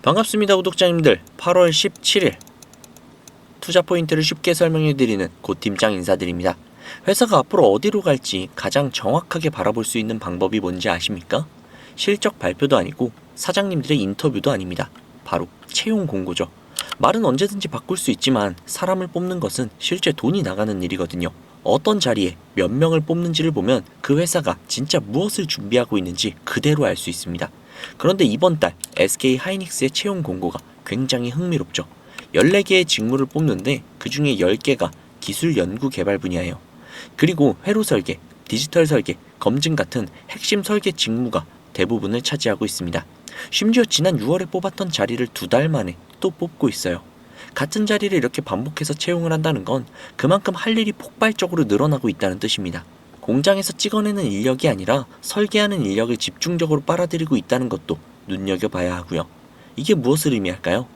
반갑습니다 구독자님들. 8월 17일 투자 포인트를 쉽게 설명해드리는 고팀장 인사드립니다. 회사가 앞으로 어디로 갈지 가장 정확하게 바라볼 수 있는 방법이 뭔지 아십니까? 실적 발표도 아니고 사장님들의 인터뷰도 아닙니다. 바로 채용 공고죠. 말은 언제든지 바꿀 수 있지만 사람을 뽑는 것은 실제 돈이 나가는 일이거든요. 어떤 자리에 몇 명을 뽑는지를 보면 그 회사가 진짜 무엇을 준비하고 있는지 그대로 알 수 있습니다. 그런데 이번 달 SK 하이닉스의 채용 공고가 굉장히 흥미롭죠. 14개의 직무를 뽑는데 그 중에 10개가 기술 연구 개발 분야예요. 그리고 회로 설계, 디지털 설계, 검증 같은 핵심 설계 직무가 대부분을 차지하고 있습니다. 심지어 지난 6월에 뽑았던 자리를 2달 만에 또 뽑고 있어요. 같은 자리를 이렇게 반복해서 채용을 한다는 건 그만큼 할 일이 폭발적으로 늘어나고 있다는 뜻입니다. 공장에서 찍어내는 인력이 아니라 설계하는 인력을 집중적으로 빨아들이고 있다는 것도 눈여겨봐야 하고요. 이게 무엇을 의미할까요?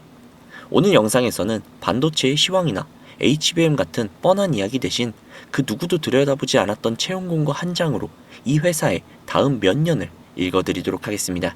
오늘 영상에서는 반도체의 시황이나 HBM 같은 뻔한 이야기 대신 그 누구도 들여다보지 않았던 채용 공고 한 장으로 이 회사의 다음 몇 년을 읽어드리도록 하겠습니다.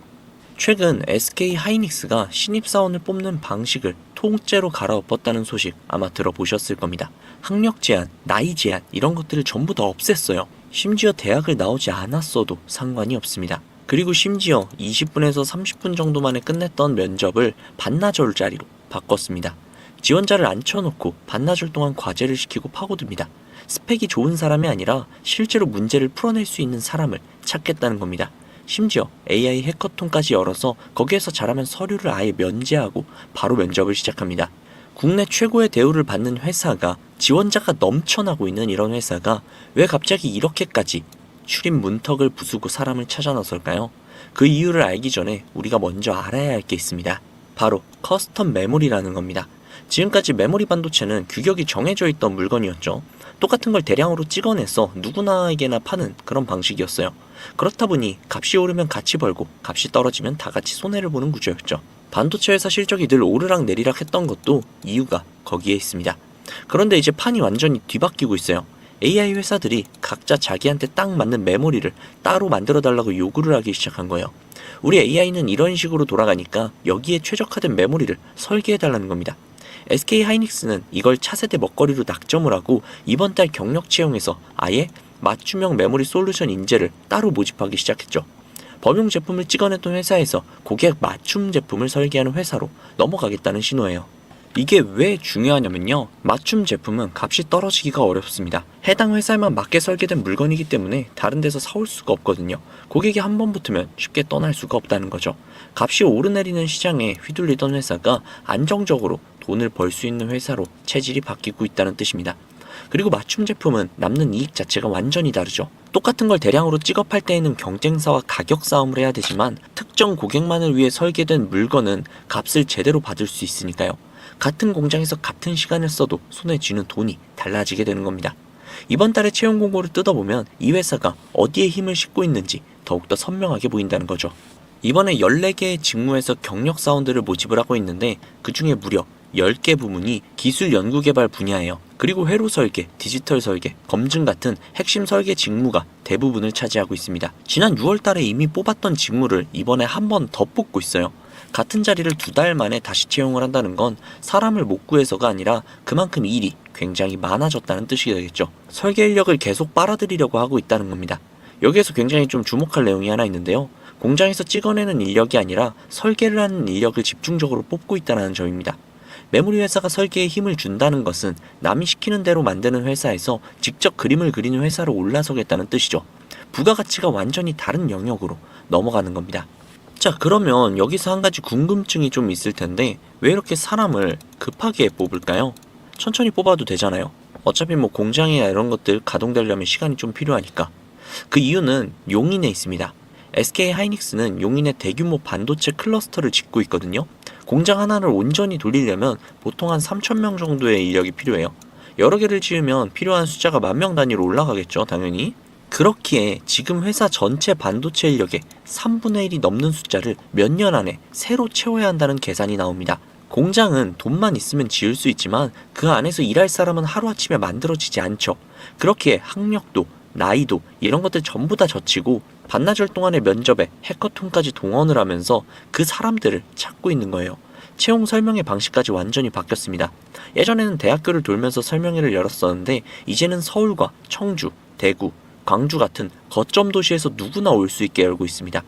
최근 SK 하이닉스가 신입사원을 뽑는 방식을 통째로 갈아엎었다는 소식 아마 들어보셨을 겁니다. 학력 제한, 나이 제한 이런 것들을 전부 다 없앴어요. 심지어 대학을 나오지 않았어도 상관이 없습니다. 그리고 심지어 20분에서 30분 정도 만에 끝냈던 면접을 반나절 짜리로 바꿨습니다. 지원자를 앉혀놓고 반나절 동안 과제를 시키고 파고듭니다. 스펙이 좋은 사람이 아니라 실제로 문제를 풀어낼 수 있는 사람을 찾겠다는 겁니다. 심지어 AI 해커톤까지 열어서 거기에서 잘하면 서류를 아예 면제하고 바로 면접을 시작합니다. 국내 최고의 대우를 받는 회사가 지원자가 넘쳐나고 있는 이런 회사가 왜 갑자기 이렇게까지 출입 문턱을 부수고 사람을 찾아 나설까요? 그 이유를 알기 전에 우리가 먼저 알아야 할 게 있습니다. 바로 커스텀 메모리라는 겁니다. 지금까지 메모리 반도체는 규격이 정해져 있던 물건이었죠. 똑같은 걸 대량으로 찍어내서 누구나에게나 파는 그런 방식이었어요. 그렇다 보니 값이 오르면 같이 벌고 값이 떨어지면 다 같이 손해를 보는 구조였죠. 반도체 회사 실적이 늘 오르락 내리락 했던 것도 이유가 거기에 있습니다. 그런데 이제 판이 완전히 뒤바뀌고 있어요. AI 회사들이 각자 자기한테 딱 맞는 메모리를 따로 만들어 달라고 요구를 하기 시작한 거예요. 우리 AI는 이런 식으로 돌아가니까 여기에 최적화된 메모리를 설계해 달라는 겁니다. SK 하이닉스는 이걸 차세대 먹거리로 낙점을 하고 이번 달 경력 채용에서 아예 맞춤형 메모리 솔루션 인재를 따로 모집하기 시작했죠. 범용 제품을 찍어냈던 회사에서 고객 맞춤 제품을 설계하는 회사로 넘어가겠다는 신호예요. 이게 왜 중요하냐면요. 맞춤 제품은 값이 떨어지기가 어렵습니다. 해당 회사에만 맞게 설계된 물건이기 때문에 다른 데서 사올 수가 없거든요. 고객이 한 번 붙으면 쉽게 떠날 수가 없다는 거죠. 값이 오르내리는 시장에 휘둘리던 회사가 안정적으로 돈을 벌 수 있는 회사로 체질이 바뀌고 있다는 뜻입니다. 그리고 맞춤 제품은 남는 이익 자체가 완전히 다르죠. 똑같은 걸 대량으로 찍업할 때에는 경쟁사와 가격 싸움을 해야 되지만 특정 고객만을 위해 설계된 물건은 값을 제대로 받을 수 있으니까요. 같은 공장에서 같은 시간을 써도 손에 쥐는 돈이 달라지게 되는 겁니다. 이번 달의 채용 공고를 뜯어보면 이 회사가 어디에 힘을 싣고 있는지 더욱더 선명하게 보인다는 거죠. 이번에 14개의 직무에서 경력 사원들을 모집을 하고 있는데 그 중에 무려 10개 부문이 기술 연구개발 분야예요. 그리고 회로 설계, 디지털 설계, 검증 같은 핵심 설계 직무가 대부분을 차지하고 있습니다. 지난 6월 달에 이미 뽑았던 직무를 이번에 한 번 더 뽑고 있어요. 같은 자리를 2달 만에 다시 채용을 한다는 건 사람을 못 구해서가 아니라 그만큼 일이 굉장히 많아졌다는 뜻이 되겠죠. 설계 인력을 계속 빨아들이려고 하고 있다는 겁니다. 여기에서 굉장히 좀 주목할 내용이 하나 있는데요. 공장에서 찍어내는 인력이 아니라 설계를 하는 인력을 집중적으로 뽑고 있다는 점입니다. 메모리 회사가 설계에 힘을 준다는 것은 남이 시키는 대로 만드는 회사에서 직접 그림을 그리는 회사로 올라서겠다는 뜻이죠. 부가가치가 완전히 다른 영역으로 넘어가는 겁니다. 자, 그러면 여기서 한 가지 궁금증이 좀 있을 텐데 왜 이렇게 사람을 급하게 뽑을까요? 천천히 뽑아도 되잖아요. 어차피 뭐 공장이나 이런 것들 가동되려면 시간이 좀 필요하니까. 그 이유는 용인에 있습니다. SK 하이닉스는 용인에 대규모 반도체 클러스터를 짓고 있거든요. 공장 하나를 온전히 돌리려면 보통 한 3,000명 정도의 인력이 필요해요. 여러 개를 지으면 필요한 숫자가 10,000명 단위로 올라가겠죠, 당연히. 그렇기에 지금 회사 전체 반도체 인력의 3분의 1이 넘는 숫자를 몇 년 안에 새로 채워야 한다는 계산이 나옵니다. 공장은 돈만 있으면 지을 수 있지만 그 안에서 일할 사람은 하루아침에 만들어지지 않죠. 그렇기에 학력도 나이도 이런 것들 전부 다 젖히고 반나절 동안의 면접에 해커톤까지 동원을 하면서 그 사람들을 찾고 있는 거예요. 채용 설명회 방식까지 완전히 바뀌었습니다. 예전에는 대학교를 돌면서 설명회를 열었었는데 이제는 서울과 청주, 대구, 광주 같은 거점 도시에서 누구나 올 수 있게 열고 있습니다.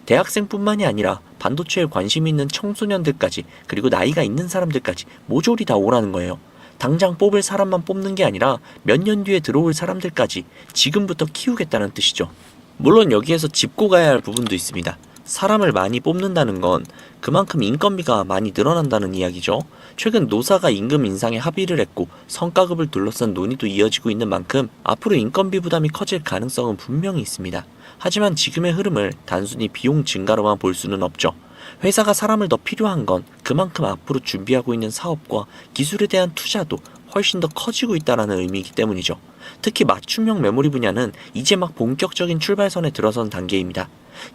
대학생뿐만이 아니라 반도체에 관심이 있는 청소년들까지 그리고 나이가 있는 사람들까지 모조리 다 오라는 거예요. 당장 뽑을 사람만 뽑는 게 아니라 몇 년 뒤에 들어올 사람들까지 지금부터 키우겠다는 뜻이죠. 물론 여기에서 짚고 가야 할 부분도 있습니다. 사람을 많이 뽑는다는 건 그만큼 인건비가 많이 늘어난다는 이야기죠. 최근 노사가 임금 인상에 합의를 했고 성과급을 둘러싼 논의도 이어지고 있는 만큼 앞으로 인건비 부담이 커질 가능성은 분명히 있습니다. 하지만 지금의 흐름을 단순히 비용 증가로만 볼 수는 없죠. 회사가 사람을 더 필요한 건 그만큼 앞으로 준비하고 있는 사업과 기술에 대한 투자도 훨씬 더 커지고 있다는 의미이기 때문이죠. 특히 맞춤형 메모리 분야는 이제 막 본격적인 출발선에 들어선 단계입니다.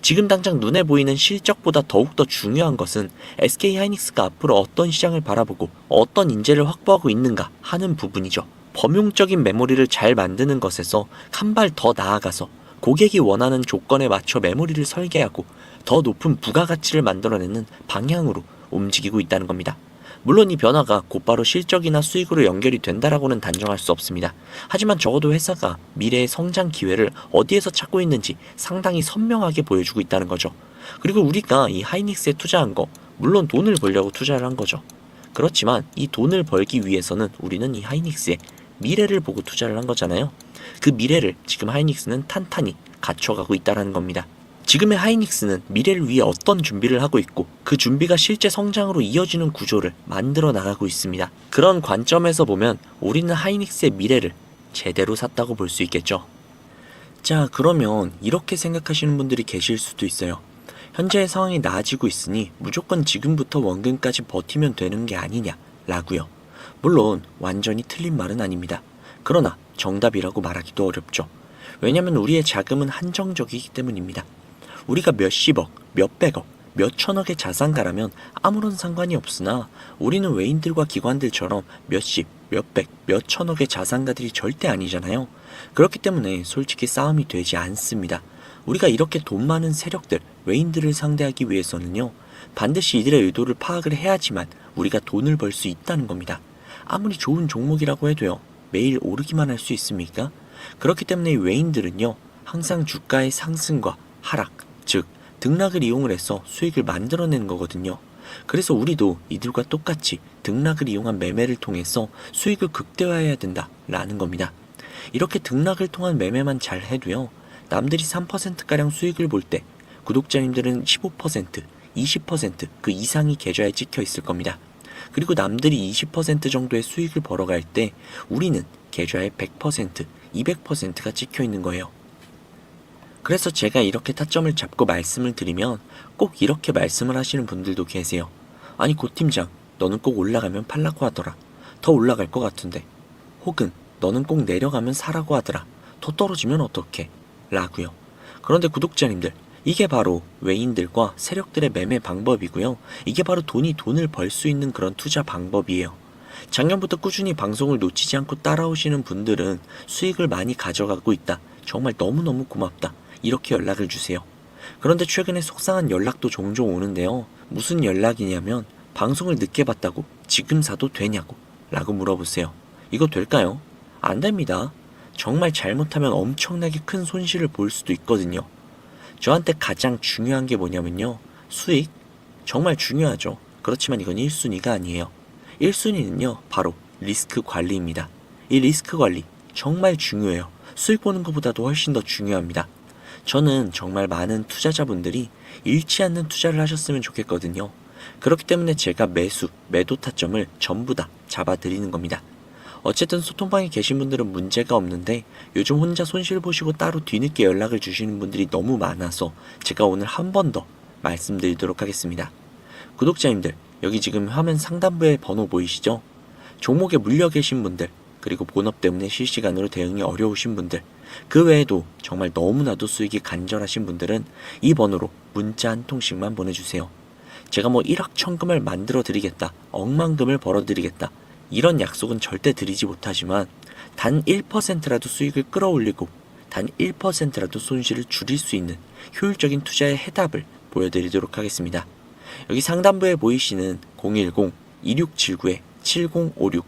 지금 당장 눈에 보이는 실적보다 더욱더 중요한 것은 SK 하이닉스가 앞으로 어떤 시장을 바라보고 어떤 인재를 확보하고 있는가 하는 부분이죠. 범용적인 메모리를 잘 만드는 것에서 한 발 더 나아가서 고객이 원하는 조건에 맞춰 메모리를 설계하고 더 높은 부가가치를 만들어내는 방향으로 움직이고 있다는 겁니다. 물론 이 변화가 곧바로 실적이나 수익으로 연결이 된다라고는 단정할 수 없습니다. 하지만 적어도 회사가 미래의 성장 기회를 어디에서 찾고 있는지 상당히 선명하게 보여주고 있다는 거죠. 그리고 우리가 이 하이닉스에 투자한 거 물론 돈을 벌려고 투자를 한 거죠. 그렇지만 이 돈을 벌기 위해서는 우리는 이 하이닉스의 미래를 보고 투자를 한 거잖아요. 그 미래를 지금 하이닉스는 탄탄히 갖춰가고 있다는 겁니다. 지금의 하이닉스는 미래를 위해 어떤 준비를 하고 있고 그 준비가 실제 성장으로 이어지는 구조를 만들어 나가고 있습니다. 그런 관점에서 보면 우리는 하이닉스의 미래를 제대로 샀다고 볼 수 있겠죠. 자, 그러면 이렇게 생각하시는 분들이 계실 수도 있어요. 현재의 상황이 나아지고 있으니 무조건 지금부터 원금까지 버티면 되는 게 아니냐 라고요. 물론 완전히 틀린 말은 아닙니다. 그러나 정답이라고 말하기도 어렵죠. 왜냐면 우리의 자금은 한정적이기 때문입니다. 우리가 몇십억, 몇백억, 몇천억의 자산가라면 아무런 상관이 없으나 우리는 외인들과 기관들처럼 몇십, 몇백, 몇천억의 자산가들이 절대 아니잖아요. 그렇기 때문에 솔직히 싸움이 되지 않습니다. 우리가 이렇게 돈 많은 세력들, 외인들을 상대하기 위해서는요, 반드시 이들의 의도를 파악을 해야지만 우리가 돈을 벌 수 있다는 겁니다. 아무리 좋은 종목이라고 해도요, 매일 오르기만 할 수 있습니까? 그렇기 때문에 외인들은요, 항상 주가의 상승과 하락, 즉 등락을 이용을 해서 수익을 만들어내는 거거든요. 그래서 우리도 이들과 똑같이 등락을 이용한 매매를 통해서 수익을 극대화해야 된다라는 겁니다. 이렇게 등락을 통한 매매만 잘 해도요, 남들이 3%가량 수익을 볼 때 구독자님들은 15%, 20% 이상이 계좌에 찍혀 있을 겁니다. 그리고 남들이 20% 정도의 수익을 벌어갈 때 우리는 계좌에 100%, 200%가 찍혀 있는 거예요. 그래서 제가 이렇게 타점을 잡고 말씀을 드리면 꼭 이렇게 말씀을 하시는 분들도 계세요. 아니 고 팀장, 너는 꼭 올라가면 팔라고 하더라. 더 올라갈 것 같은데. 혹은 너는 꼭 내려가면 사라고 하더라. 더 떨어지면 어떡해? 라고요. 그런데 구독자님들, 이게 바로 외인들과 세력들의 매매 방법이고요. 이게 바로 돈을 벌 수 있는 그런 투자 방법이에요. 작년부터 꾸준히 방송을 놓치지 않고 따라오시는 분들은 수익을 많이 가져가고 있다. 정말 너무너무 고맙다. 이렇게 연락을 주세요. 그런데 최근에 속상한 연락도 종종 오는데요. 무슨 연락이냐면 방송을 늦게 봤다고 지금 사도 되냐고 라고 물어보세요. 이거 될까요? 안 됩니다. 정말 잘못하면 엄청나게 큰 손실을 볼 수도 있거든요. 저한테 가장 중요한 게 뭐냐면요. 수익? 정말 중요하죠. 그렇지만 이건 1순위가 아니에요. 1순위는요. 바로 리스크 관리입니다. 이 리스크 관리 정말 중요해요. 수익 보는 것보다도 훨씬 더 중요합니다. 저는 정말 많은 투자자분들이 잃지 않는 투자를 하셨으면 좋겠거든요. 그렇기 때문에 제가 매도 타점을 전부 다 잡아드리는 겁니다. 어쨌든 소통방에 계신 분들은 문제가 없는데 요즘 혼자 손실 보시고 따로 뒤늦게 연락을 주시는 분들이 너무 많아서 제가 오늘 한 번 더 말씀드리도록 하겠습니다. 구독자님들, 여기 지금 화면 상단부에 번호 보이시죠? 종목에 물려 계신 분들, 그리고 본업 때문에 실시간으로 대응이 어려우신 분들, 그 외에도 정말 너무나도 수익이 간절하신 분들은 이 번호로 문자 한 통씩만 보내주세요. 제가 뭐 1억 천금을 만들어 드리겠다, 억만금을 벌어 드리겠다, 이런 약속은 절대 드리지 못하지만 단 1%라도 수익을 끌어올리고 단 1%라도 손실을 줄일 수 있는 효율적인 투자의 해답을 보여드리도록 하겠습니다. 여기 상단부에 보이시는 010-2679-7056,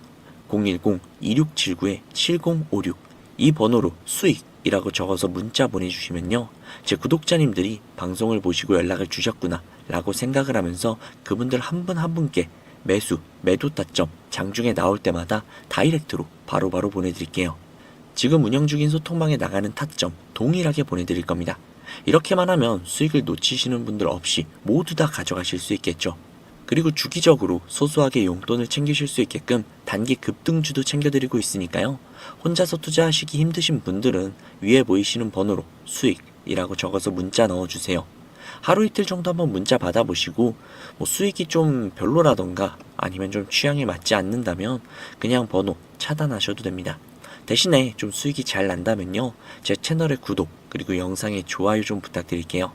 010-2679-7056 이 번호로 수익이라고 적어서 문자 보내주시면요. 제 구독자님들이 방송을 보시고 연락을 주셨구나 라고 생각을 하면서 그분들 한 분 한 분께 매도 타점 장중에 나올 때마다 다이렉트로 바로바로 보내드릴게요. 지금 운영 중인 소통방에 나가는 타점 동일하게 보내드릴 겁니다. 이렇게만 하면 수익을 놓치시는 분들 없이 모두 다 가져가실 수 있겠죠. 그리고 주기적으로 소소하게 용돈을 챙기실 수 있게끔 단기 급등주도 챙겨드리고 있으니까요. 혼자서 투자하시기 힘드신 분들은 위에 보이시는 번호로 수익이라고 적어서 문자 넣어주세요. 하루 이틀 정도 한번 문자 받아보시고 수익이 좀 별로라던가 아니면 좀 취향에 맞지 않는다면 그냥 번호 차단하셔도 됩니다. 대신에 좀 수익이 잘 난다면요. 제 채널의 구독 그리고 영상의 좋아요 좀 부탁드릴게요.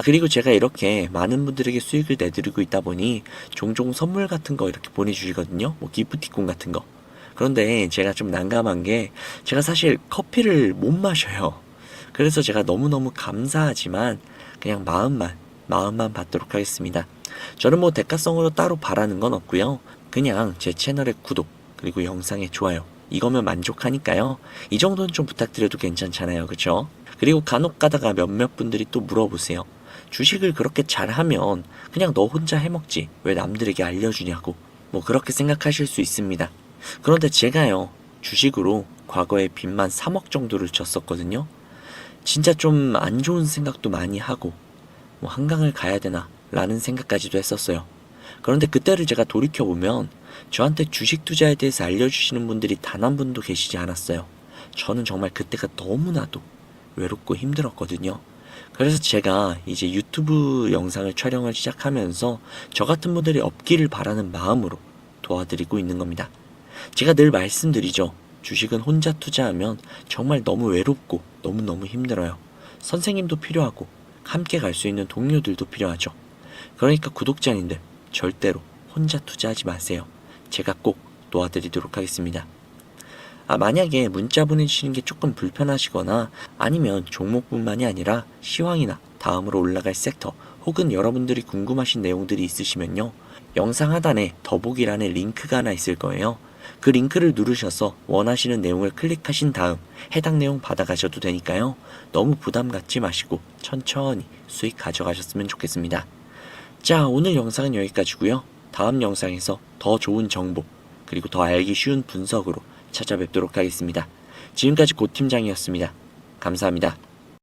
그리고 제가 이렇게 많은 분들에게 수익을 내드리고 있다 보니 종종 선물 같은 거 이렇게 보내주시거든요. 기프티콘 같은 거. 그런데 제가 좀 난감한 게 제가 사실 커피를 못 마셔요. 그래서 제가 너무너무 감사하지만 그냥 마음만 받도록 하겠습니다. 저는 대가성으로 따로 바라는 건 없고요. 그냥 제 채널의 구독 그리고 영상의 좋아요 이거면 만족하니까요. 이 정도는 좀 부탁드려도 괜찮잖아요. 그쵸? 그리고 간혹 가다가 몇몇 분들이 또 물어보세요. 주식을 그렇게 잘하면 그냥 너 혼자 해먹지 왜 남들에게 알려주냐고 그렇게 생각하실 수 있습니다. 그런데 제가요 주식으로 과거에 빚만 3억 정도를 졌었거든요. 진짜 좀 안 좋은 생각도 많이 하고 한강을 가야 되나 라는 생각까지도 했었어요. 그런데 그때를 제가 돌이켜보면 저한테 주식 투자에 대해서 알려주시는 분들이 단 한 분도 계시지 않았어요. 저는 정말 그때가 너무나도 외롭고 힘들었거든요. 그래서 제가 이제 유튜브 영상을 촬영을 시작하면서 저 같은 분들이 없기를 바라는 마음으로 도와드리고 있는 겁니다. 제가 늘 말씀드리죠. 주식은 혼자 투자하면 정말 너무 외롭고 너무너무 힘들어요. 선생님도 필요하고 함께 갈 수 있는 동료들도 필요하죠. 그러니까 구독자님들 절대로 혼자 투자하지 마세요. 제가 꼭 도와드리도록 하겠습니다. 만약에 문자 보내주시는 게 조금 불편하시거나 아니면 종목뿐만이 아니라 시황이나 다음으로 올라갈 섹터 혹은 여러분들이 궁금하신 내용들이 있으시면요. 영상 하단에 더보기란에 링크가 하나 있을 거예요. 그 링크를 누르셔서 원하시는 내용을 클릭하신 다음 해당 내용 받아가셔도 되니까요. 너무 부담 갖지 마시고 천천히 수익 가져가셨으면 좋겠습니다. 자, 오늘 영상은 여기까지고요. 다음 영상에서 더 좋은 정보 그리고 더 알기 쉬운 분석으로 찾아뵙도록 하겠습니다. 지금까지 고팀장이었습니다. 감사합니다.